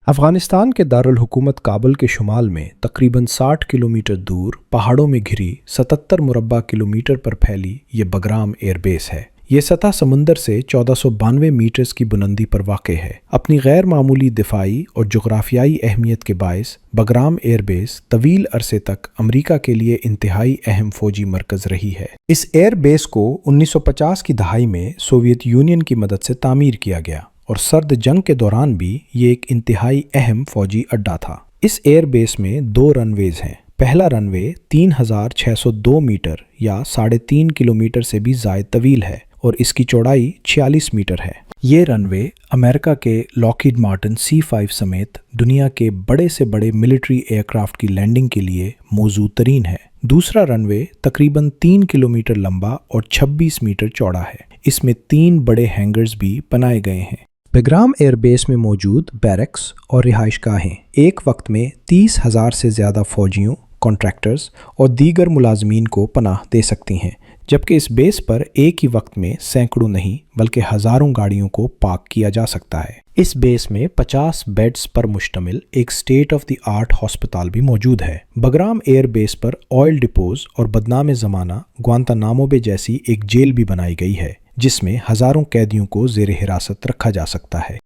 افغانستان کے دارالحکومت کابل کے شمال میں تقریباً 60 کلومیٹر دور پہاڑوں میں گھری 77 مربع کلومیٹر پر پھیلی یہ بگرام ایئر بیس ہے۔ یہ سطح سمندر سے 1492 میٹرز کی بلندی پر واقع ہے۔ اپنی غیر معمولی دفاعی اور جغرافیائی اہمیت کے باعث بگرام ایئر بیس طویل عرصے تک امریکہ کے لیے انتہائی اہم فوجی مرکز رہی ہے۔ اس ایئر بیس کو 1950 کی دہائی میں سوویت یونین کی مدد سے تعمیر کیا گیا اور سرد جنگ کے دوران بھی یہ ایک انتہائی اہم فوجی اڈہ تھا۔ اس ایئر بیس میں 2 رن ویز ہیں۔ پہلا رن وے 3602 میٹر یا 3.5 کلومیٹر سے بھی زائد طویل ہے اور اس کی چوڑائی 46 میٹر ہے۔ یہ رن وے امریکہ کے لاکہیڈ مارٹن C-5 سمیت دنیا کے بڑے سے بڑے ملٹری ایئر کرافٹ کی لینڈنگ کے لیے موزوں ترین ہے۔ دوسرا رن وے تقریباً 3 کلومیٹر لمبا اور 26 میٹر چوڑا ہے۔ اس میں 3 بڑے ہینگرز بھی بنائے گئے ہیں۔ بگرام ایئر بیس میں موجود بیرکس اور رہائش گاہیں ایک وقت میں 30,000 سے زیادہ فوجیوں، کنٹریکٹرز اور دیگر ملازمین کو پناہ دے سکتی ہیں، جبکہ اس بیس پر ایک ہی وقت میں سینکڑوں نہیں بلکہ ہزاروں گاڑیوں کو پارک کیا جا سکتا ہے۔ اس بیس میں 50 بیڈز پر مشتمل ایک اسٹیٹ آف دی آرٹ ہسپتال بھی موجود ہے۔ بگرام ایئر بیس پر آئل ڈپوز اور بدنام زمانہ گوانتانامو بے جیسی ایک جیل بھی بنائی گئی ہے، جس میں ہزاروں قیدیوں کو زیر حراست رکھا جا سکتا ہے۔